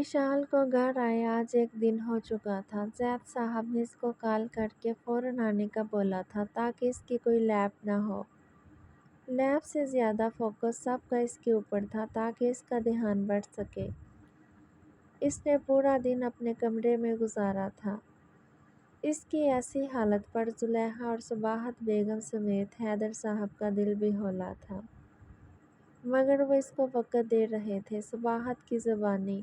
اشال کو گھر آئے آج ایک دن ہو چکا تھا۔ زید صاحب نے اس کو کال کر کے فوراً آنے کا بولا تھا تاکہ اس کی کوئی لیب نہ ہو۔ لیب سے زیادہ فوکس سب کا اس کے اوپر تھا تاکہ اس کا دھیان بڑھ سکے۔ اس نے پورا دن اپنے کمرے میں گزارا تھا۔ اس کی ایسی حالت پر زلیخا اور صباحت بیگم سمیت حیدر صاحب کا دل بھی ہولا تھا، مگر وہ اس کو وقت دے رہے تھے۔ صباحت کی زبانی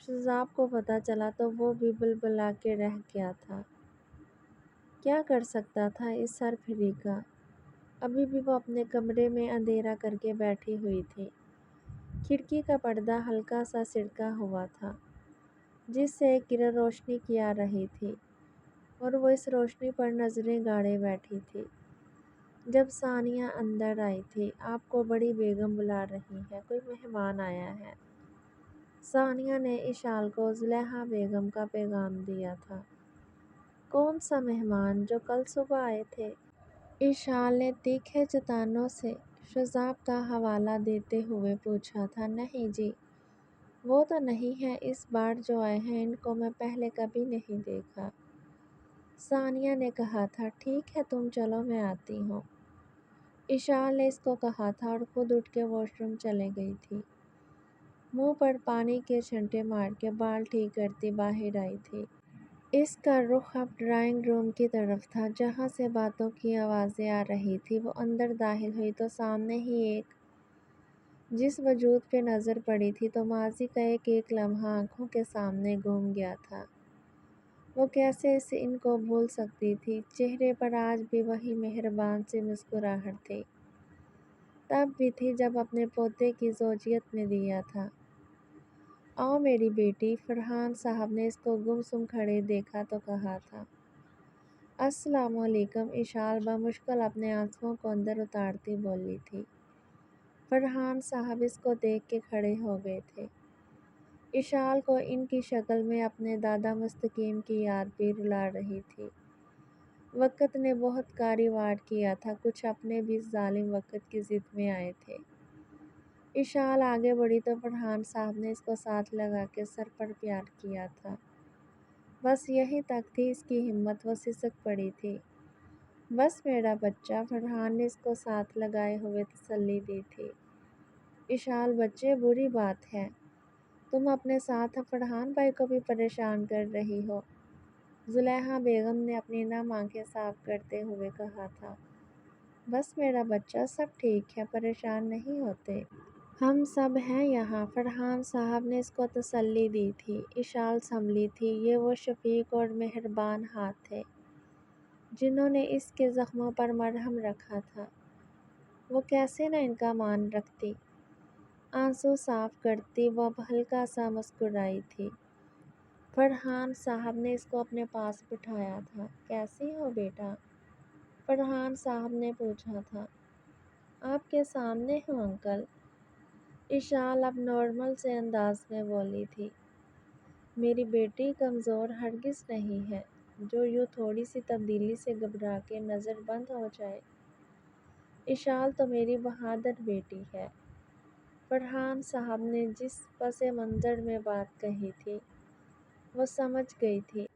شذاب کو پتہ چلا تو وہ بھی بلبلا کے رہ گیا تھا۔ کیا کر سکتا تھا اس سرپھری کا؟ ابھی بھی وہ اپنے کمرے میں اندھیرا کر کے بیٹھی ہوئی تھی۔ کھڑکی کا پردہ ہلکا سا سرکا ہوا تھا جس سے ایک کرن روشنی کی آ رہی تھی اور وہ اس روشنی پر نظریں گاڑے بیٹھی تھی۔ جب ثانیہ اندر آئی تھی، آپ کو بڑی بیگم بلا رہی ہے، کوئی مہمان آیا ہے۔ ثانیہ نے اشال کو زلیخا بیگم کا پیغام دیا تھا۔ کون سا مہمان؟ جو کل صبح آئے تھے؟ اشال نے تیکھے چتانوں سے شذاب کا حوالہ دیتے ہوئے پوچھا تھا۔ نہیں جی، وہ تو نہیں ہے، اس بار جو آئے ہیں ان کو میں پہلے کبھی نہیں دیکھا۔ ثانیہ نے کہا تھا۔ ٹھیک ہے تم چلو، میں آتی ہوں۔ اشال نے اس کو کہا تھا اور خود اٹھ کے واش روم چلے گئی تھی۔ منہ پر پانی کے چھنٹے مار کے بال ٹھیک کرتی باہر آئی تھی۔ اس کا رخ اب ڈرائنگ روم کی طرف تھا جہاں سے باتوں کی آوازیں آ رہی تھی۔ وہ اندر داخل ہوئی تو سامنے ہی ایک جس وجود پہ نظر پڑی تھی تو ماضی کا ایک ایک لمحہ آنکھوں کے سامنے گھوم گیا تھا۔ وہ کیسے ان کو بھول سکتی تھی؟ چہرے پر آج بھی وہی مہربان سی مسکراہٹ تھی، تب بھی تھی جب اپنے پوتے کی زوجیت میں دیا تھا۔ آؤ میری بیٹی، فرحان صاحب نے اس کو گم سم کھڑے دیکھا تو کہا تھا۔ السلام علیکم، اشال بمشکل اپنے آنسوؤں کو اندر اتارتی بولی تھی۔ فرحان صاحب اس کو دیکھ کے کھڑے ہو گئے تھے۔ اشال کو ان کی شکل میں اپنے دادا مستقیم کی یاد بھی رلا رہی تھی۔ وقت نے بہت کاری وار کیا تھا، کچھ اپنے بھی ظالم وقت کی ضد میں آئے تھے۔ اشال آگے بڑھی تو فرحان صاحب نے اس کو ساتھ لگا کے سر پر پیار کیا تھا۔ بس یہی تک تھی اس کی ہمت، وہ سسک پڑی تھی۔ بس میرا بچہ، فرحان نے اس کو ساتھ لگائے ہوئے تسلی دی تھی۔ اشال بچے، بری بات ہے، تم اپنے ساتھ فرحان بھائی کو بھی پریشان کر رہی ہو، زلیخا بیگم نے اپنی نم آنکھیں صاف کرتے ہوئے کہا تھا۔ بس میرا بچہ، سب ٹھیک ہے، پریشان نہیں ہوتے۔ ہم سب ہیں یہاں، فرحان صاحب نے اس کو تسلی دی تھی۔ اشال سنبھلی تھی۔ یہ وہ شفیق اور مہربان ہاتھ تھے جنہوں نے اس کے زخموں پر مرہم رکھا تھا، وہ کیسے نہ ان کا مان رکھتی؟ آنسو صاف کرتی وہ اب ہلکا سا مسکرائی تھی۔ فرحان صاحب نے اس کو اپنے پاس بٹھایا تھا۔ کیسی ہو بیٹا؟ فرحان صاحب نے پوچھا تھا۔ آپ کے سامنے ہوں انکل، اشال اب نارمل سے انداز میں بولی تھی۔ میری بیٹی کمزور ہرگز نہیں ہے جو یوں تھوڑی سی تبدیلی سے گھبرا کے نظر بند ہو جائے۔ اشال تو میری بہادر بیٹی ہے۔ فرحان صاحب نے جس پس منظر میں بات کہی تھی وہ سمجھ گئی تھی۔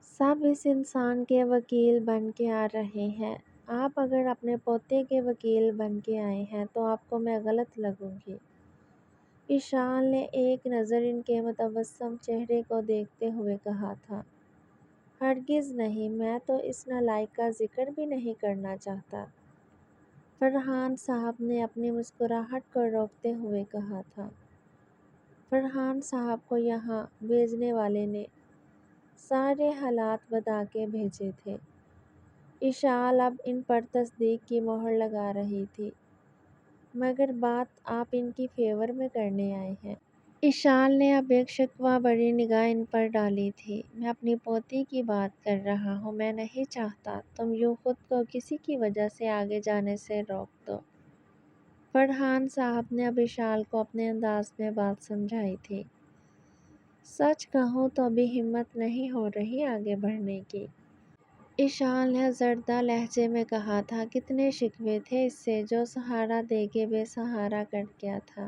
سب اس انسان کے وکیل بن کے آ رہے ہیں، آپ اگر اپنے پوتے کے وکیل بن کے آئے ہیں تو آپ کو میں غلط لگوں گی۔ اشال نے ایک نظر ان کے متبسم چہرے کو دیکھتے ہوئے کہا تھا۔ ہرگز نہیں، میں تو اس نالائق کا ذکر بھی نہیں کرنا چاہتا۔ فرحان صاحب نے اپنی مسکراہٹ کو روکتے ہوئے کہا تھا۔ فرحان صاحب کو یہاں بھیجنے والے نے سارے حالات بتا کے بھیجے تھے۔ اشال اب ان پر تصدیق کی مہر لگا رہی تھی، مگر بات آپ ان کی فیور میں کرنے آئے ہیں۔ اشال نے اب ایک شکوہ بھری نگاہ ان پر ڈالی تھی۔ میں اپنی پوتی کی بات کر رہا ہوں، میں نہیں چاہتا تم یوں خود کو کسی کی وجہ سے آگے جانے سے روک دو۔ فرحان صاحب نے اب اشال کو اپنے انداز میں بات سمجھائی تھی۔ سچ کہوں تو ابھی ہمت نہیں ہو رہی آگے بڑھنے کی۔ اشال نے زردہ لہجے میں کہا تھا۔ کتنے شکوے تھے اس سے جو سہارا دے کے بے سہارا کر گیا تھا۔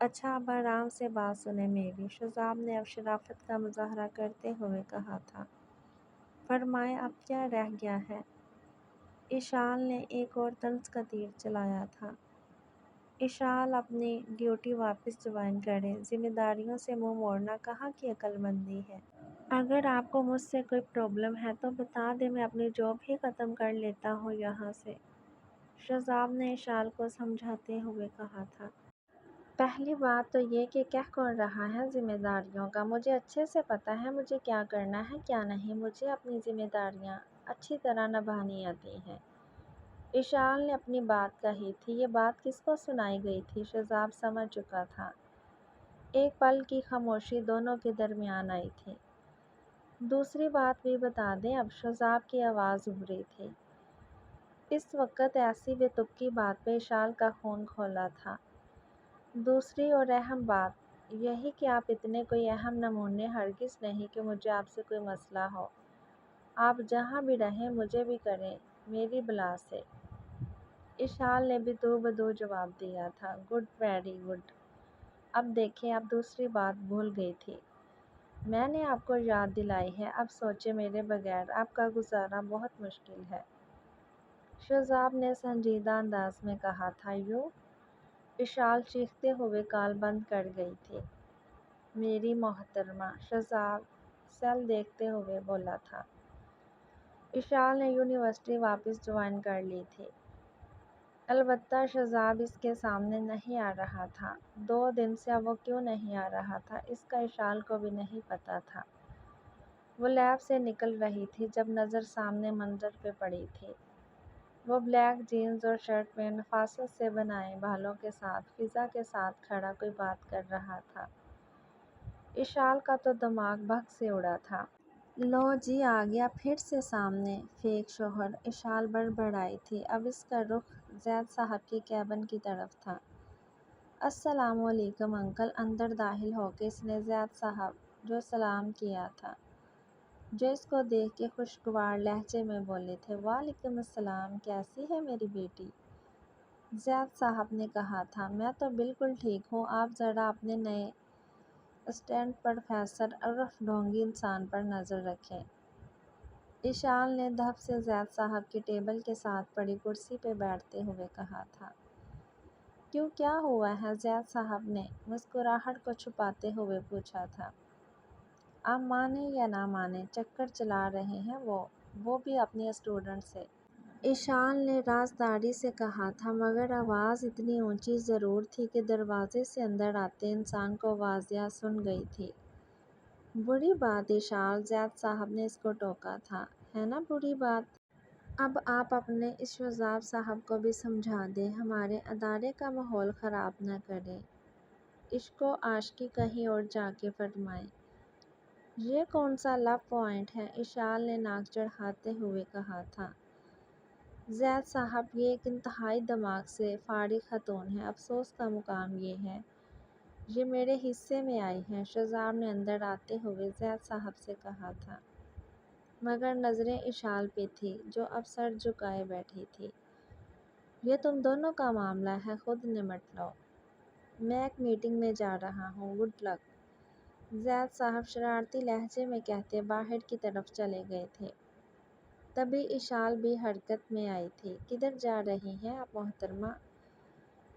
اچھا اب آرام سے بات سنیں میری، شذاب نے اب شرافت کا مظاہرہ کرتے ہوئے کہا تھا۔ فرمائیں اب کیا رہ گیا ہے؟ اشال نے ایک اور طنز کا تیر چلایا تھا۔ اشال اپنی ڈیوٹی واپس جوائن کریں، ذمہ داریوں سے منہ موڑنا کہاں کی عقل مندی ہے؟ اگر آپ کو مجھ سے کوئی پرابلم ہے تو بتا دیں، میں اپنی جاب ہی ختم کر لیتا ہوں یہاں سے، شذاب نے اشال کو سمجھاتے ہوئے کہا تھا۔ پہلی بات تو یہ کہ کہہ کون رہا ہے ذمہ داریوں کا؟ مجھے اچھے سے پتہ ہے مجھے کیا کرنا ہے کیا نہیں، مجھے اپنی ذمہ داریاں اچھی طرح نبھانی آتی ہیں۔ اشال نے اپنی بات کہی تھی، یہ بات کس کو سنائی گئی تھی؟ شذاب سمجھ چکا تھا۔ ایک پل کی خاموشی دونوں کے درمیان آئی تھی۔ دوسری بات بھی بتا دیں اب، شذاب کی آواز ابھری تھی۔ اس وقت ایسی بے تکی بات پہ اشال کا خون کھولا تھا۔ دوسری اور اہم بات یہی کہ آپ اتنے کوئی اہم نمونے ہرگز نہیں کہ مجھے آپ سے کوئی مسئلہ ہو۔ آپ جہاں بھی رہیں مجھے بھی کریں میری بلا سے۔ اشال نے بھی دو بدو جواب دیا تھا۔ Good, very good. اب دیکھیں آپ دوسری بات بھول گئی تھی، میں نے آپ کو یاد دلائی ہے، اب سوچے میرے بغیر آپ کا گزارا بہت مشکل ہے، شذاب نے سنجیدہ انداز میں کہا تھا۔ یوں؟ اشال چیختے ہوئے کال بند کر گئی تھی۔ میری محترمہ، شذاب سیل دیکھتے ہوئے بولا تھا۔ اشال نے یونیورسٹی واپس جوائن کر لی تھی، البتہ شذاب اس کے سامنے نہیں آ رہا تھا۔ 2 دن سے اب وہ کیوں نہیں آ رہا تھا اس کا اشال کو بھی نہیں پتہ تھا۔ وہ لیب سے نکل رہی تھی جب نظر سامنے منظر پہ پڑی تھی۔ وہ بلیک جینز اور شرٹ میں نفاست سے بنائے بالوں کے ساتھ فضا کے ساتھ کھڑا کوئی بات کر رہا تھا۔ اشال کا تو دماغ بھگ سے اڑا تھا۔ لو جی آ گیا پھر سے سامنے فیک شوہر، اشال بڑبڑائی تھی۔ اب اس کا رخ زید صاحب کی کیبن کی طرف تھا۔ السلام علیکم انکل، اندر داخل ہو کے اس نے زید صاحب جو سلام کیا تھا، جو اس کو دیکھ کے خوشگوار لہجے میں بولے تھے۔ وعلیکم السلام، کیسی ہے میری بیٹی؟ زید صاحب نے کہا تھا۔ میں تو بالکل ٹھیک ہوں، آپ ذرا اپنے نئے اسسٹنٹ پروفیسر عرف ڈھونگی انسان پر نظر رکھیں، اشال نے دھپ سے زید صاحب کی ٹیبل کے ساتھ پڑی کرسی پہ بیٹھتے ہوئے کہا تھا۔ کیوں، کیا ہوا ہے؟ زید صاحب نے مسکراہٹ کو چھپاتے ہوئے پوچھا تھا۔ آپ مانیں یا نہ مانیں، چکر چلا رہے ہیں وہ بھی اپنی اسٹوڈنٹ سے، اشال نے رازداری سے کہا تھا، مگر آواز اتنی اونچی ضرور تھی کہ دروازے سے اندر آتے انسان کو واضح سن گئی تھی۔ بری بات اشال، زید صاحب نے اس کو ٹوکا تھا، ہے نا بری بات؟ اب آپ اپنے اس شذاب صاحب کو بھی سمجھا دیں، ہمارے ادارے کا ماحول خراب نہ کریں، عشق و عاشقی کہیں اور جا کے فرمائیں۔ یہ کون سا لو پوائنٹ ہے؟ اشال نے ناک چڑھاتے ہوئے کہا تھا۔ زید صاحب، یہ ایک انتہائی دماغ سے فارغ خاتون ہے، افسوس کا مقام یہ ہے یہ میرے حصے میں آئی ہیں، شذاب نے اندر آتے ہوئے زید صاحب سے کہا تھا، مگر نظریں اشال پہ تھی جو اب سر جھکائے بیٹھی تھی۔ یہ تم دونوں کا معاملہ ہے، خود نمٹ لو، میں ایک میٹنگ میں جا رہا ہوں، گڈ لک، زید صاحب شرارتی لہجے میں کہتے باہر کی طرف چلے گئے تھے۔ تبھی اشال بھی حرکت میں آئی تھی۔ کدھر جا رہی ہیں آپ محترمہ؟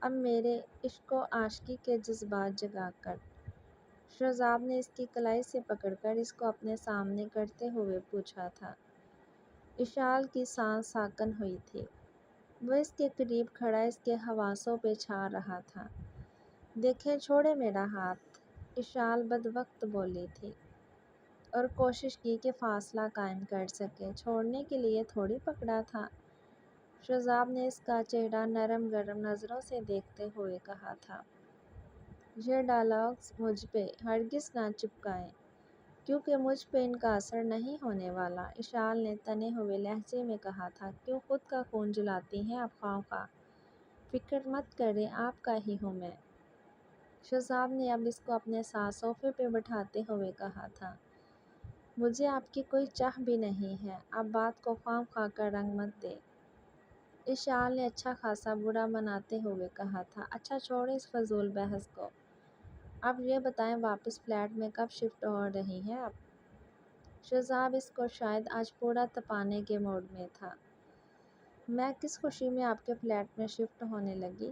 اب میرے عشق و عاشقی کے جذبات جگا کر، شذاب نے اس کی کلائی سے پکڑ کر اس کو اپنے سامنے کرتے ہوئے پوچھا تھا۔ اشال کی سانس ساکن ہوئی تھی، وہ اس کے قریب کھڑا اس کے حواسوں پہ چھا رہا تھا۔ دیکھیں، چھوڑے میرا ہاتھ، اشال بدوقت بولی تھی اور کوشش کی کہ فاصلہ قائم کر سکے، چھوڑنے کے لیے تھوڑی پکڑا تھا، شذاب نے اس کا چہرہ نرم گرم نظروں سے دیکھتے ہوئے کہا تھا۔ یہ ڈائلاگز مجھ پہ ہرگز نہ چپکائیں، کیونکہ مجھ پہ ان کا اثر نہیں ہونے والا، اشال نے تنے ہوئے لہجے میں کہا تھا۔ کیوں خود کا خون جلاتی ہیں آپ خواہ؟ فکر مت کریں، آپ کا ہی ہوں میں، شذاب نے اب اس کو اپنے ساتھ صوفے پہ بٹھاتے ہوئے کہا تھا۔ مجھے آپ کی کوئی چاہ بھی نہیں ہے، آپ بات کو خواہ کا رنگ مت دیں، اشال نے اچھا خاصا برا مناتے ہوئے کہا تھا۔ اچھا چھوڑیں اس فضول بحث کو، اب یہ بتائیں واپس فلیٹ میں کب شفٹ ہو رہی ہیں آپ؟ شہزاب اس کو شاید آج پورا تپانے کے موڈ میں تھا۔ میں کس خوشی میں آپ کے فلیٹ میں شفٹ ہونے لگی؟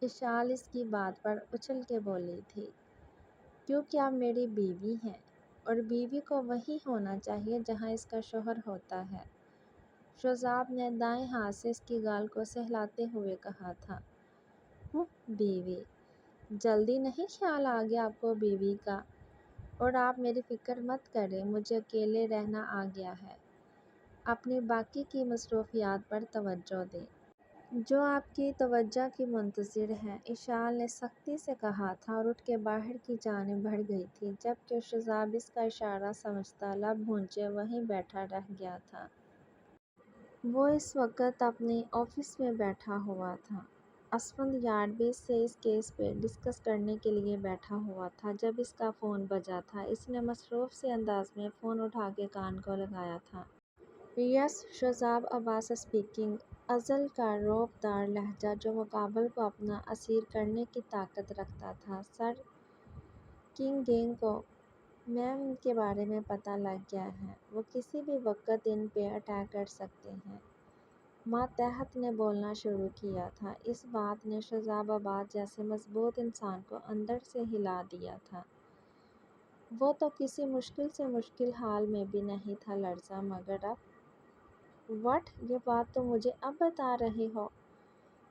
اشال اس کی بات پر اچھل کے بولی تھی، کیونکہ آپ میری بیوی ہیں، اور بیوی کو وہی ہونا چاہیے جہاں اس کا شوہر ہوتا ہے۔ شہزاب نے دائیں ہاتھ سے اس کی گال کو سہلاتے ہوئے کہا تھا۔ بیوی؟ جلدی نہیں خیال آ گیا آپ کو بیوی کا؟ اور آپ میری فکر مت کریں، مجھے اکیلے رہنا آ گیا ہے۔ اپنی باقی کی مصروفیات پر توجہ دیں، جو آپ کی توجہ کی منتظر ہیں، اشال نے سختی سے کہا تھا اور اٹھ کے باہر کی جانب بڑھ گئی تھی، جبکہ شہزاب اس کا اشارہ سمجھتا لب بھونچے وہیں بیٹھا رہ گیا تھا۔ وہ اس وقت اپنے آفس میں بیٹھا ہوا تھا۔ اسفند یارڈ بھی اس سے اس کیس پہ ڈسکس کرنے کے لیے بیٹھا ہوا تھا جب اس کا فون بجا تھا۔ اس نے مصروف سے انداز میں فون اٹھا کے کان کو لگایا تھا۔ یس، شہزاب عباس اسپیکنگ۔ ازل کا رعب دار لہجہ جو مقابل کو اپنا اسیر کرنے کی طاقت رکھتا تھا۔ سر کنگ گینگ کو میم کے بارے میں پتہ لگ گیا ہے، وہ کسی بھی وقت ان پہ اٹیک کر سکتے ہیں۔ ماتحت نے بولنا شروع کیا تھا۔ اس بات نے شہزاب عباس جیسے مضبوط انسان کو اندر سے ہلا دیا تھا۔ وہ تو کسی مشکل سے مشکل حال میں بھی نہیں تھا لرزا، مگر اب وٹ؟ یہ بات تو مجھے اب بتا رہے ہو؟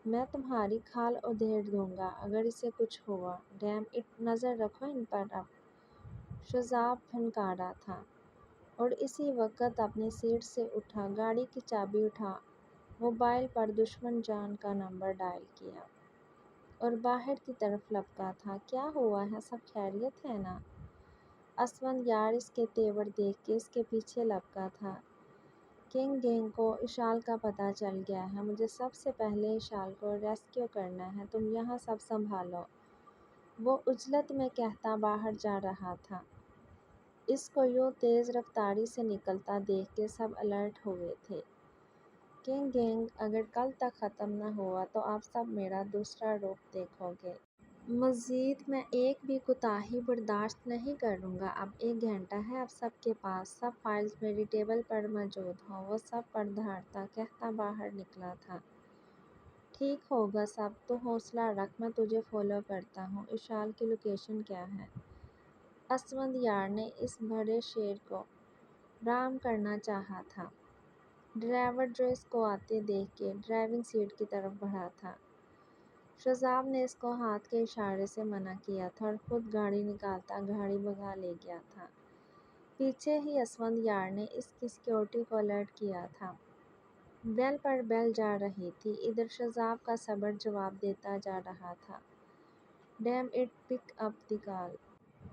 میں تمہاری کھال ادھیڑ دوں گا اگر اسے کچھ ہوا۔ ڈیم اٹ، نظر رکھو ان پر اب، شہزاب پھنکارا تھا، اور اسی وقت اپنی سیٹ سے اٹھا، گاڑی کی چابی اٹھا، موبائل پر دشمن جان کا نمبر ڈائل کیا اور باہر کی طرف لپکا تھا۔ کیا ہوا ہے؟ سب خیریت ہے نا؟ اسفند یار اس کے تیور دیکھ کے اس کے پیچھے لپکا تھا۔ کنگ گینگ کو اشال کا پتہ چل گیا ہے، مجھے سب سے پہلے اشال کو ریسکیو کرنا ہے، تم یہاں سب سنبھالو، وہ عجلت میں کہتا باہر جا رہا تھا۔ اس کو یوں تیز رفتاری سے نکلتا دیکھ کے سب الرٹ ہوئے تھے۔ کنگ گینگ، اگر کل تک ختم نہ ہوا تو آپ سب میرا دوسرا روپ دیکھو گے۔ مزید میں ایک بھی کوتاہی برداشت نہیں کروں گا۔ اب 1 گھنٹہ ہے آپ سب کے پاس، سب فائلز میری ٹیبل پر موجود ہوں۔ وہ سب پر دھاڑتا کہتا باہر نکلا تھا۔ ٹھیک ہوگا سب، تو حوصلہ رکھ، میں تجھے فالو کرتا ہوں۔ اشال کی لوکیشن کیا ہے؟ اسفند یار نے اس بڑے شیر کو رام کرنا چاہا تھا۔ ڈرائیور جو اس کو آتے دیکھ کے ڈرائیونگ سیٹ کی طرف بڑھا تھا۔ شہزاب نے اس کو ہاتھ کے اشارے سے منع کیا تھا اور خود گاڑی نکالتا گاڑی بھگا لے گیا تھا۔ پیچھے ہی اسفند یار نے اس کی سیکیورٹی کو الرٹ کیا تھا۔ بیل پر بیل جا رہی تھی، ادھر شہزاب کا صبر جواب دیتا جا رہا تھا۔ ڈیم اٹ، پک اپ دی کال۔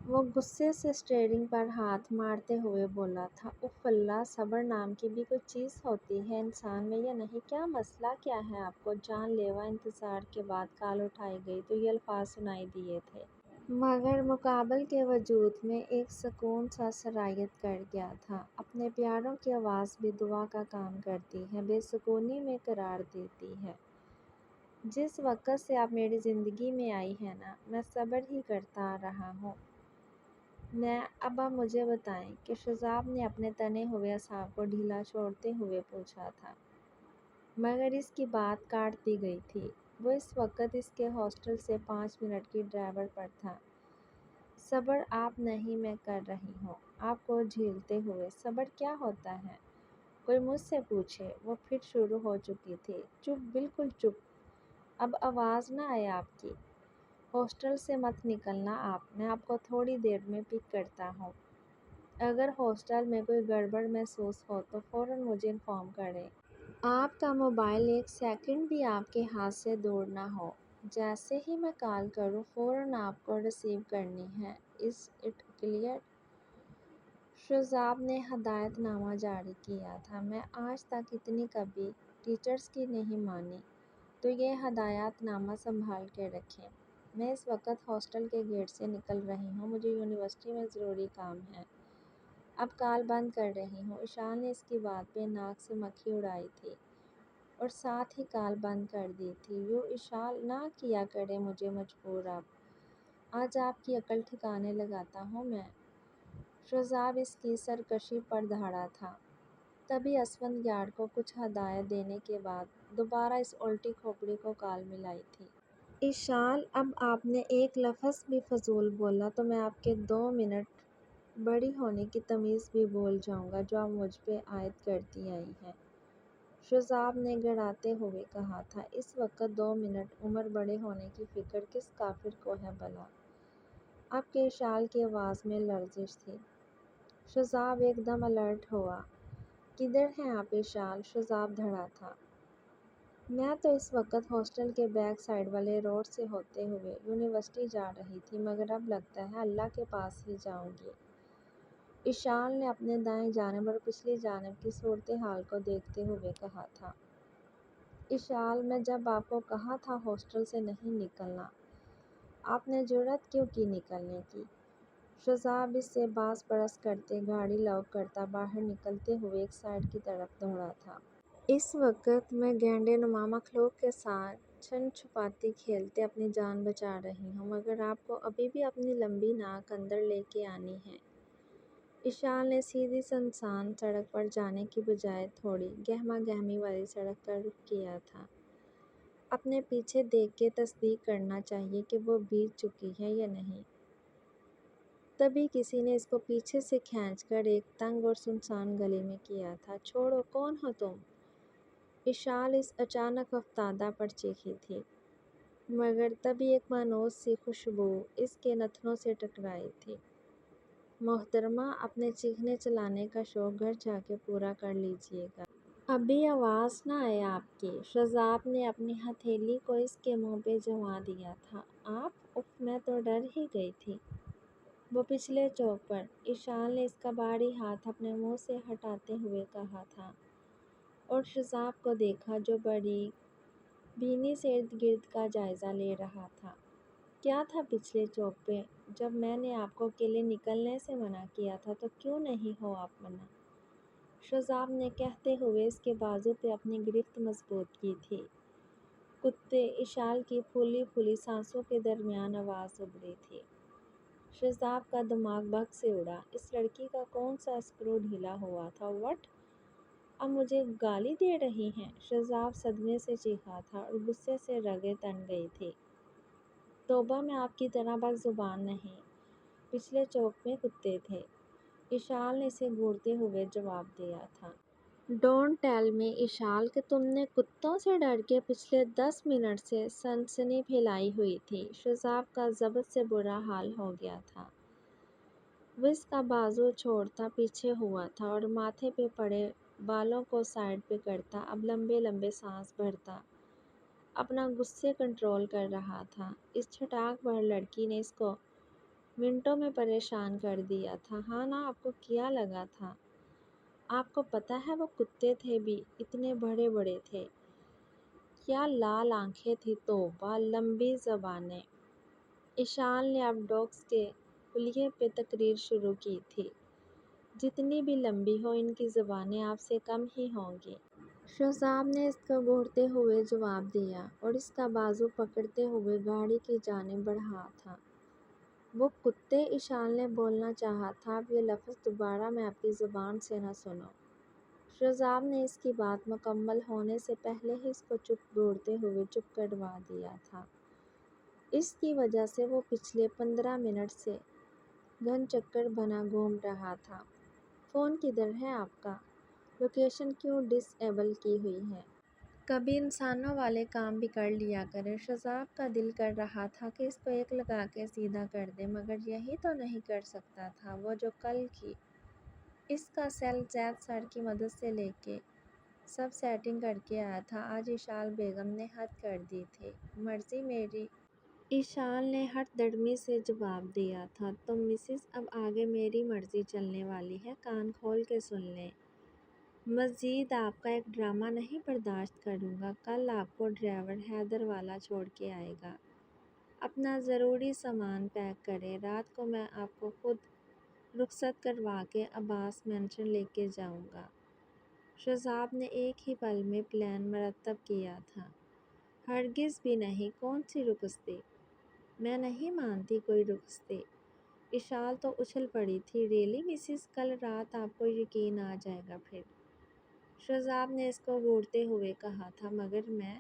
وہ غصے سے اسٹیئرنگ پر ہاتھ مارتے ہوئے بولا تھا۔ اف اللہ، صبر نام کی بھی کوئی چیز ہوتی ہے انسان میں یا نہیں؟ کیا مسئلہ کیا ہے آپ کو؟ جان لیوا انتظار کے بعد کال اٹھائی گئی تو یہ الفاظ سنائی دیے تھے، مگر مقابل کے وجود میں ایک سکون سا سرایت کر گیا تھا۔ اپنے پیاروں کی آواز بھی دعا کا کام کرتی ہے، بے سکونی میں قرار دیتی ہے۔ جس وقت سے آپ میری زندگی میں آئی ہیں نا، میں صبر ہی کرتا آ رہا ہوں۔ میں اب آپ مجھے بتائیں کہ شہزاب نے اپنے تنے ہوئے اعصاب کو ڈھیلا چھوڑتے ہوئے پوچھا تھا، مگر اس کی بات کاٹ دی گئی تھی۔ وہ اس وقت اس کے ہاسٹل سے 5 منٹ کی ڈرائیو پر تھا۔ صبر آپ نہیں، میں کر رہی ہوں، آپ کو جھیلتے ہوئے۔ صبر کیا ہوتا ہے؟ کوئی مجھ سے پوچھے۔ وہ پھر شروع ہو چکی تھی۔ چپ، بالکل چپ، اب آواز نہ آئے آپ کی۔ ہاسٹل سے مت نکلنا آپ، میں آپ کو تھوڑی دیر میں پک کرتا ہوں۔ اگر ہاسٹل میں کوئی گڑبڑ محسوس ہو تو فوراً مجھے انفارم کریں۔ آپ کا موبائل 1 سیکنڈ بھی آپ کے ہاتھ سے دور نہ ہو۔ جیسے ہی میں کال کروں فوراً آپ کو ریسیو کرنی ہے۔ Is it clear? شہزاب نے ہدایت نامہ جاری کیا تھا۔ میں آج تک اتنی کبھی ٹیچرز کی نہیں مانی، تو یہ ہدایت نامہ سنبھال کے رکھیں۔ میں اس وقت ہاسٹل کے گیٹ سے نکل رہی ہوں، مجھے یونیورسٹی میں ضروری کام ہے۔ اب کال بند کر رہی ہوں۔ اشال نے اس کی بات پہ ناک سے مکھی اڑائی تھی اور ساتھ ہی کال بند کر دی تھی۔ یوں اشال، نہ کیا کرے مجھے مجبور اب۔ آج آپ کی عقل ٹھکانے لگاتا ہوں میں۔ شوزاب اس کی سرکشی پر دھاڑا تھا۔ تبھی اسفند یارڈ کو کچھ ہدایت دینے کے بعد دوبارہ اس الٹی کھوپڑی کو کال ملائی تھی۔ اشال، اب آپ نے ایک لفظ بھی فضول بولا تو میں آپ کے 2 منٹ بڑی ہونے کی تمیز بھی بھول جاؤں گا جو آپ مجھ پہ عائد کرتی آئی ہیں۔ شوزاب نے گڑاتے ہوئے کہا تھا، اس وقت 2 منٹ عمر بڑے ہونے کی فکر کس کافر کو ہے بھلا؟ اب کے اشال کی آواز میں لرزش تھی۔ شوزاب ایک دم الرٹ ہوا۔ کدھر ہیں آپ اشال؟ شوزاب دھڑا تھا۔ میں تو اس وقت ہاسٹل کے بیک سائڈ والے روڈ سے ہوتے ہوئے یونیورسٹی جا رہی تھی، مگر اب لگتا ہے اللہ کے پاس ہی جاؤں گی۔ اشال نے اپنے دائیں جانب اور پچھلی جانب کی صورتحال کو دیکھتے ہوئے کہا تھا۔ اشال، میں جب آپ کو کہا تھا ہاسٹل سے نہیں نکلنا، آپ نے جرأت کیوں کی نکلنے کی؟ شوزاب اس سے باز پرس کرتے گاڑی لاک کرتا باہر نکلتے ہوئے ایک سائڈ کی طرف دوڑا تھا۔ اس وقت میں گینڈے نما مخلوق کے ساتھ چھن چھپاتی کھیلتے اپنی جان بچا رہی ہوں، مگر آپ کو ابھی بھی اپنی لمبی ناک اندر لے کے آنی ہے۔ اشال نے سیدھی سنسان سڑک پر جانے کی بجائے تھوڑی گہما گہمی والی سڑک کا رخ کیا تھا۔ اپنے پیچھے دیکھ کے تصدیق کرنا چاہیے کہ وہ بیت چکی ہے یا نہیں۔ تبھی کسی نے اس کو پیچھے سے کھینچ کر ایک تنگ اور سنسان گلی میں کیا تھا۔ چھوڑو، کون ہو تم؟ اشال اس اچانک افتادہ پر چیخی تھی، مگر تبھی ایک مانوس سی خوشبو اس کے نتنوں سے ٹکرائی تھی۔ محترمہ، اپنے چیخنے چلانے کا شوق گھر جا کے پورا کر لیجیے گا۔ ابھی آواز نہ آئے آپ کی۔ شوزاب نے اپنی ہتھیلی کو اس کے منہ پہ جما دیا تھا۔ آپ؟ اف، میں تو ڈر ہی گئی تھی۔ وہ پچھلے چوک پر۔ اشال نے اس کا بھاری ہاتھ اپنے منہ سے ہٹاتے ہوئے کہا تھا، اور شوزاب کو دیکھا جو بڑی بینی سے ارد گرد کا جائزہ لے رہا تھا۔ کیا تھا پچھلے چوک پہ؟ جب میں نے آپ کو اکیلے نکلنے سے منع کیا تھا تو کیوں نہیں ہو آپ منع؟ شوزاب نے کہتے ہوئے اس کے بازو پہ اپنی گرفت مضبوط کی تھی۔ کتے! اشال کی پھولی پھولی سانسوں کے درمیان آواز ابھری تھی۔ شوزاب کا دماغ بھگ سے اڑا۔ اس لڑکی کا کون سا اسکرو ڈھیلا ہوا تھا؟ وٹ! اب مجھے گالی دے رہی ہیں؟ شوزاب صدمے سے چیخا تھا اور غصے سے رگیں تن گئی تھی۔ توبہ، میں آپ کی طرح بد زبان نہیں۔ پچھلے چوک میں کتے تھے۔ اشال نے اسے گھورتے ہوئے جواب دیا تھا۔ ڈونٹ ٹیل می اشال کہ تم نے کتوں سے ڈر کے پچھلے 10 منٹ سے سنسنی پھیلائی ہوئی تھی۔ شوزاب کا ضبط سے برا حال ہو گیا تھا۔ وہ اس کا بازو چھوڑتا پیچھے ہوا تھا اور ماتھے پہ پڑے بالوں کو سائڈ پہ کرتا اب لمبے لمبے سانس بھرتا اپنا غصے کنٹرول کر رہا تھا۔ اس چھٹاک بھر لڑکی نے اس کو منٹوں میں پریشان کر دیا تھا۔ ہاں نا، آپ کو کیا لگا تھا؟ آپ کو پتہ ہے وہ کتے تھے بھی اتنے بڑے بڑے تھے؟ کیا لال آنکھیں تھیں، توبہ، لمبی زبانیں۔ اشال نے اب ڈاگس کے حلیے پہ تقریر شروع کی تھی۔ جتنی بھی لمبی ہو، ان کی زبانیں آپ سے کم ہی ہوں گی۔ شوزاب نے اس کو گھورتے ہوئے جواب دیا اور اس کا بازو پکڑتے ہوئے گاڑی کی جانب بڑھا تھا۔ وہ کتے! اشال نے بولنا چاہا تھا، اب یہ لفظ دوبارہ میں آپ کی زبان سے نہ سنوں۔ شوزاب نے اس کی بات مکمل ہونے سے پہلے ہی اس کو چپ گھورتے ہوئے چپ کروا دیا تھا۔ اس کی وجہ سے وہ پچھلے 15 منٹ سے گھن چکر بنا گھوم رہا تھا۔ فون کدھر ہے آپ کا؟ لوکیشن کیوں ڈس ایبل کی ہوئی ہے؟ کبھی انسانوں والے بھی کر لیا کرے۔ شوزاب کا دل کر رہا تھا کہ اس کو ایک لگا کے سیدھا کر دے، مگر یہی تو نہیں کر سکتا تھا وہ جو کل کی اس کا سیل زید سر کی مدد سے لے کے سب سیٹنگ کر کے آیا تھا۔ آج اشال بیگم نے حد کر دی تھی۔ مرضی میری۔ اشال نے ہٹ دڑمی سے جواب دیا تھا۔ تو مسز، اب آگے میری مرضی چلنے والی ہے، کان کھول کے سن لیں۔ مزید آپ کا ایک ڈرامہ نہیں برداشت کروں گا۔ کل آپ کو ڈرائیور حیدر والا چھوڑ کے آئے گا۔ اپنا ضروری سامان پیک کریں، رات کو میں آپ کو خود رخصت کروا کے عباس مینشن لے کے جاؤں گا۔ شوزاب نے ایک ہی پل میں پلان مرتب کیا تھا۔ ہرگز بھی نہیں، کون سی رخصتی؟ میں نہیں مانتی کوئی رخصتی۔ اشال تو اچھل پڑی تھی۔ ریلی مسز، کل رات آپ کو یقین آ جائے گا پھر۔ شہزاب نے اس کو گھورتے ہوئے کہا تھا، مگر میں۔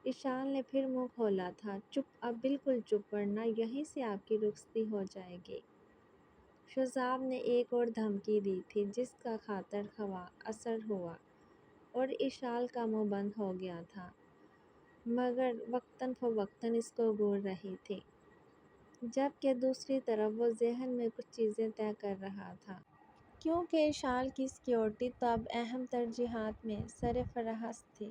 اشال نے پھر منہ کھولا تھا۔ چپ، اب بالکل چپ، ورنہ یہیں سے آپ کی رخصتی ہو جائے گی۔ شہزاب نے ایک اور دھمکی دی تھی جس کا خاطر خواہ اثر ہوا اور اشال کا منہ بند ہو گیا تھا، مگر وقتاً فوقتاً اس کو گھور رہی تھی، جبکہ دوسری طرف وہ ذہن میں کچھ چیزیں طے کر رہا تھا۔ کیونکہ اشال کی سیکیورٹی تو اب اہم ترجیحات میں سرفہرست تھی۔